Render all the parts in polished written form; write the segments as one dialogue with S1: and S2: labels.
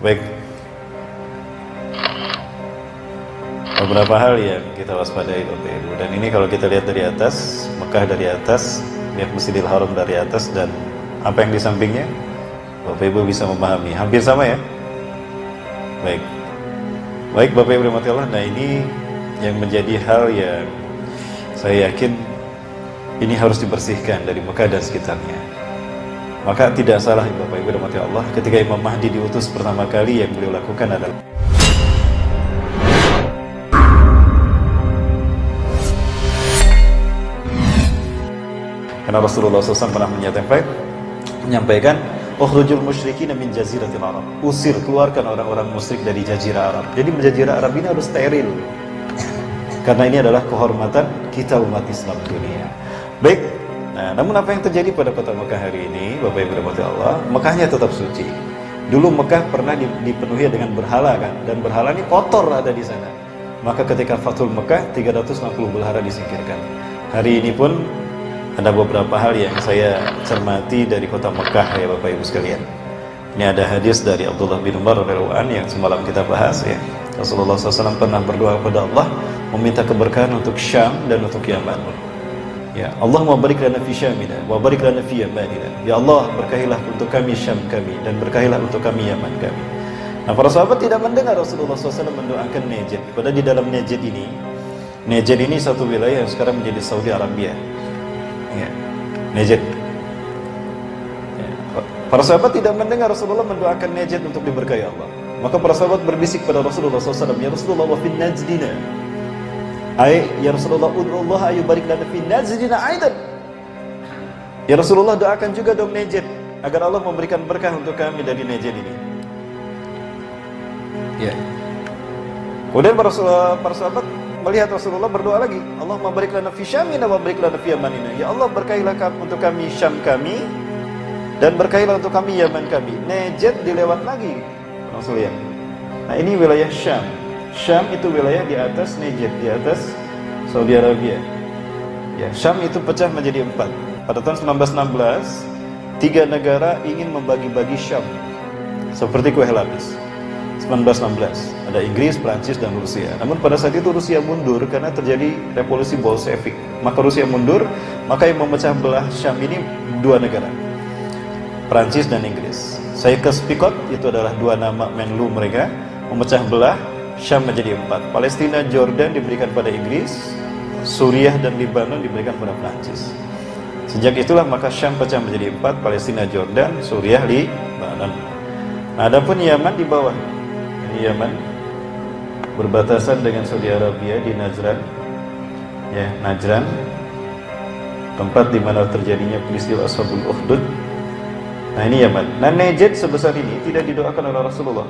S1: Baik, beberapa hal yang kita waspadai Bapak Ibu. Dan ini kalau kita lihat dari atas, Mekah dari atas, lihat Masjidil Haram dari atas, dan apa yang di sampingnya, Bapak Ibu bisa memahami. Hampir sama ya? Baik. Baik Bapak Ibu rahmati Allah. Nah ini yang menjadi hal yang saya yakin ini harus dibersihkan dari Mekah dan sekitarnya. Maka tidak salah Bapak Ibu rahmati Allah, ketika Imam Mahdi diutus pertama kali yang beliau lakukan adalah karena Rasulullah SAW pernah menyampaikan ukhrujul musyrikin min jaziratil Arab, usir, keluarkan orang-orang musyrik dari jazirah Arab. Jadi jazirah Arab ini harus steril, karena ini adalah kehormatan kita umat Islam dunia. Baik, nah namun apa yang terjadi pada kota Mekah hari ini Bapak Ibu rahmati Allah, Mekahnya tetap suci. Dulu Mekah pernah dipenuhi dengan berhala kan, dan berhala ini kotor ada di sana. Maka ketika Fathul Mekah 360 berhala disingkirkan. Hari ini pun ada beberapa hal yang saya cermati dari kota Mekah ya Bapak Ibu sekalian. Ini ada hadis dari Abdullah bin Umar radhiyallahu anhu yang semalam kita bahas ya. Rasulullah SAW pernah berdoa kepada Allah meminta keberkahan untuk Syam dan untuk Yaman. Ya, Allah barik lana fi Syamina wa barik lana fi Yamanina. Ya Allah, berkahilah untuk kami Syam kami dan berkahilah untuk kami Yaman kami. Nah, para sahabat tidak mendengar Rasulullah SAW mendoakan Najd. Padahal di dalam Najd ini satu wilayah yang sekarang menjadi Saudi Arabia. Ya, Najd. Ya, para sahabat tidak mendengar Rasulullah mendoakan Najd untuk diberkahi Allah. Maka para sahabat berbisik pada Rasulullah SAW, ya Rasulullah wa fin Najdina. Ya Rasulullah ud'ullah ayubarik lana fi Najdina aidan. Ya Rasulullah, doakan juga dong Najd agar Allah memberikan berkah untuk kami dari Najd ini. Ya. Kemudian para sahabat melihat Rasulullah berdoa lagi, Allahumma barik lana fi Syamina wa barik lana fi Yamanina. Ya Allah, berkahilah untuk kami Syam kami dan berkahilah untuk kami Yaman kami. Najd dilewat lagi Rasulullah. Nah, ini wilayah Syam. Syam itu wilayah di atas Najd, di atas Saudi Arabia. Ya, Syam itu pecah menjadi 4. Pada tahun 1916, 3 negara ingin membagi-bagi Syam seperti kue lapis. 1916 ada Inggris, Prancis, dan Rusia. Namun pada saat itu Rusia mundur karena terjadi revolusi Bolshevik. Maka Rusia mundur, maka yang memecah belah Syam ini 2 negara, Prancis dan Inggris. Sykes-Picot itu adalah 2 nama menlu mereka, memecah belah Syam menjadi 4. Palestina, Jordan diberikan pada Inggris, Suriah dan Lebanon diberikan pada Prancis. Sejak itulah maka Syam pecah menjadi 4, Palestina, Jordan, Suriah, Lebanon. Adapun Yaman di bawah. Ini Yaman berbatasan dengan Saudi Arabia di Najran. Ya, Najran, tempat di mana terjadinya peristiwa Ashabul Ukhdud. Nah, ini Yaman. Nah, Najd sebesar ini tidak didoakan oleh Rasulullah.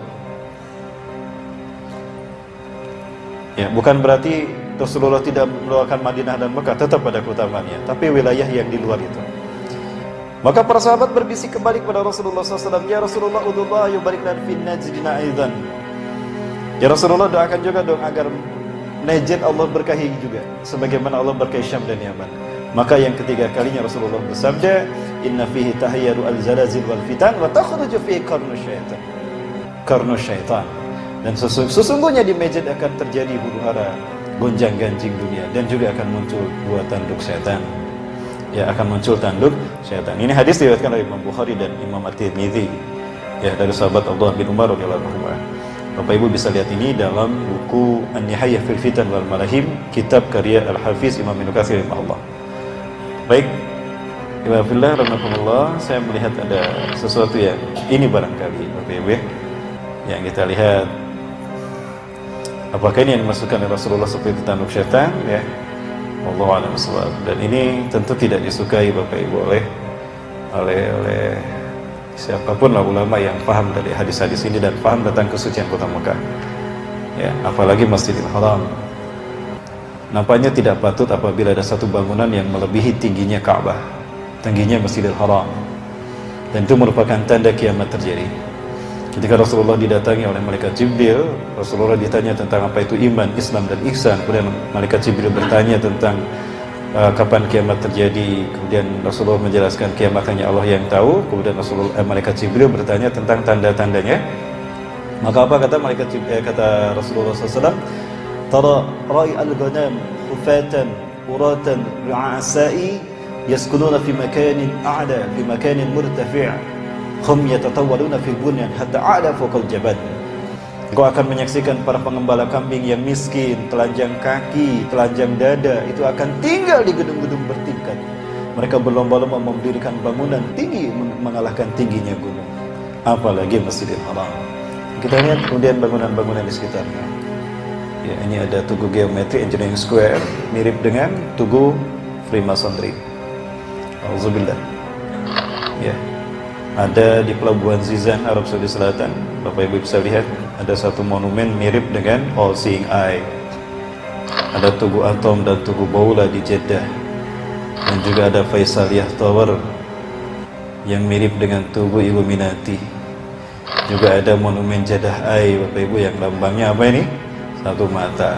S1: Ya, bukan berarti Rasulullah tidak mendoakan Madinah dan Mekah, tetap ada keutamaannya, tapi wilayah yang di luar itu. Maka para sahabat berbisik kembali kepada Rasulullah SAW, ya Rasulullah udullah yubarik lana fi Najdina aidan. Ya Rasulullah, doakan juga dong agar Najd Allah berkahi juga, sebagaimana Allah berkahi Syam dan Yaman. Maka yang ketiga kalinya Rasulullah bersabda, inna fihi tahayyaru al-zalazil wal fitan wa takhruju fihi qarnu syaitan. Dan sesungguhnya di Najd akan terjadi huru-hara, gonjang-ganjing dunia, dan juga akan muncul 2 tanduk setan. Ya, akan muncul tanduk setan. Ini hadis diriwayatkan oleh Imam Bukhari dan Imam At-Tirmidzi. Ya, dari sahabat Abdullah bin Umar radhiyallahu anhu. Bapak Ibu bisa lihat ini dalam buku An-Nihayah fil Fitan wal Malahim, kitab karya Al-Hafiz Imam Ibnu Katsir rahimahullah. Baik, Ibadillah rahimakumullah, saya melihat ada sesuatu yang ini barangkali Bapak Ibu yang kita lihat. Apakah ini yang dimasukkan oleh Rasulullah seperti tanduk syaitan? Ya, wallahu a'lam bishawab. Dan ini tentu tidak disukai Bapak Ibu oleh siapapun lah ulama yang paham dari hadis-hadis ini dan paham tentang kesucian kota Mekah. Ya, apalagi Masjidil Haram. Nampaknya tidak patut apabila ada satu bangunan yang melebihi tingginya Ka'bah, tingginya Masjidil Haram. Dan itu merupakan tanda kiamat terjadi. Ketika Rasulullah didatangi oleh malaikat Jibril, Rasulullah ditanya tentang apa itu iman, Islam, dan ihsan. Kemudian malaikat Jibril bertanya tentang kapan kiamat terjadi. Kemudian Rasulullah menjelaskan kiamat hanya Allah yang tahu. Kemudian malaikat Jibril bertanya tentang tanda-tandanya Maka apa kata malaikat kata Rasulullah SAW, tara ra'i al-ghanam hufatan uratan ru'asai yaskununa fi makanin a'la fi makanin murtafi' hum yatatawwaluna fi bunyan hatta a'la fawqa al-jabal. Engkau akan menyaksikan para pengembala kambing yang miskin, telanjang kaki, telanjang dada, itu akan tinggal di gedung-gedung bertingkat. Mereka berlomba-lomba mendirikan bangunan tinggi mengalahkan tingginya gunung, apalagi Masjidil Haram. Kita lihat kemudian bangunan-bangunan di sekitarnya. Ya, ini ada Tugu Geometri Engineering Square, mirip dengan Tugu Freemasonry. Auzubillah. Ya. Ada di Pelabuhan Zizan, Arab Saudi Selatan. Bapak Ibu bisa lihat ada satu monumen mirip dengan All Seeing Eye. Ada Tugu Atom dan Tugu Baula di Jeddah. Dan juga ada Faisaliyah Tower yang mirip dengan Tugu Illuminati. Juga ada monumen Jeddah Eye, Bapak Ibu, yang lambangnya apa ini? Satu mata.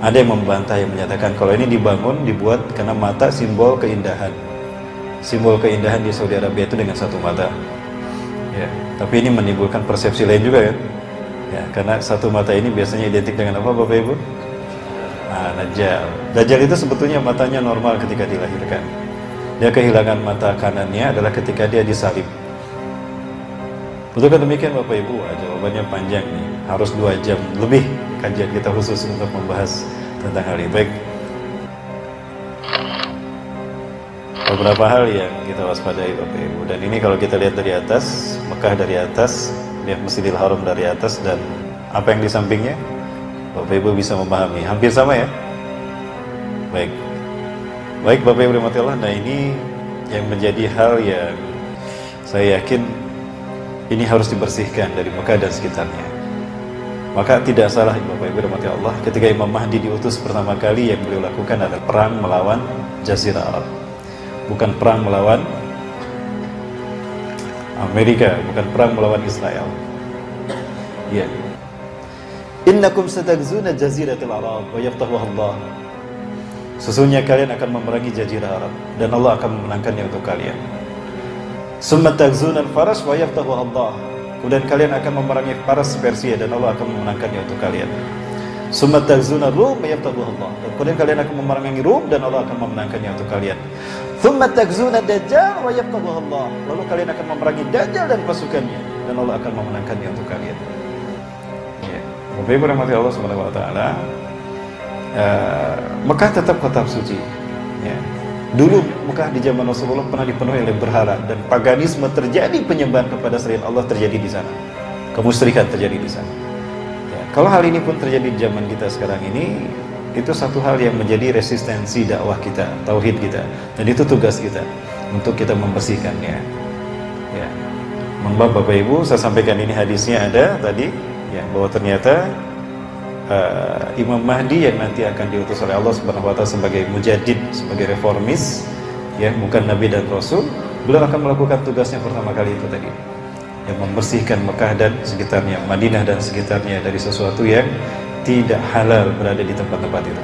S1: Ada yang membantah, yang menyatakan kalau ini dibuat karena mata simbol keindahan. Simbol keindahan di Saudi Arabia itu dengan satu mata. Ya, tapi ini menimbulkan persepsi lain juga ya. Ya, karena satu mata ini biasanya identik dengan apa, Bapak Ibu? Dajjal. Dajjal itu sebetulnya matanya normal ketika dilahirkan. Dia kehilangan mata kanannya adalah ketika dia disalib. Betulkah demikian, Bapak Ibu? Jawabannya panjang nih. Harus 2 jam lebih kajian kita khusus untuk membahas tentang hal ini. Baik. Beberapa hal yang kita waspadai, Bapak Ibu. Dan ini kalau kita lihat dari atas, Mekah dari atas, lihat Masjidil Haram dari atas, dan apa yang di sampingnya, Bapak Ibu bisa memahami. Hampir sama ya? Baik. Baik, Bapak Ibu rahmati Allah. Nah, ini yang menjadi hal yang saya yakin ini harus dibersihkan dari Mekah dan sekitarnya. Maka tidak salah, Bapak Ibu rahmati Allah, ketika Imam Mahdi diutus pertama kali, yang beliau lakukan adalah perang melawan Jazirah Arab. Bukan perang melawan Amerika, bukan perang melawan Israel. Ya. Innakum satagzuna jaziratil Arab wa yaftahuha Allah. Sesungguhnya kalian akan memerangi Jazirah Arab dan Allah akan memenangkannya untuk kalian. Summa tagzuna al-Faras wa yaftahuha Allah. Kemudian kalian akan memerangi Faras Persia dan Allah akan memenangkannya untuk kalian. Summa tagzuna Rum wa yaftahuha Allah. Kemudian kalian akan memerangi Rum dan Allah akan memenangkannya untuk kalian. Thumma tagzuna Dajjal wa yaftahuha Allah. Lalu kalian akan memerangi Dajjal dan pasukannya dan Allah akan memenangkannya untuk kalian. Ya. Bapak Ibu rahmati Allah Subhanahu wa taala. Mekah tetap kota suci. Ya. Dulu Mekah di zaman Rasulullah pernah dipenuhi oleh berhala dan paganisme terjadi, penyembahan kepada selain Allah terjadi di sana. Kemusyrikan terjadi di sana. Ya. Kalau hal ini pun terjadi di zaman kita sekarang ini, itu satu hal yang menjadi resistensi dakwah kita, tauhid kita, dan itu tugas kita untuk kita membersihkannya. Ya, Bapak Ibu, saya sampaikan ini hadisnya ada tadi, ya, bahwa ternyata Imam Mahdi yang nanti akan diutus oleh Allah Subhanahu Wa Taala sebagai mujaddid, sebagai reformis, ya, bukan Nabi dan Rasul, beliau akan melakukan tugasnya pertama kali itu tadi, yang membersihkan Mekah dan sekitarnya, Madinah dan sekitarnya dari sesuatu yang tidak halal berada di tempat-tempat itu.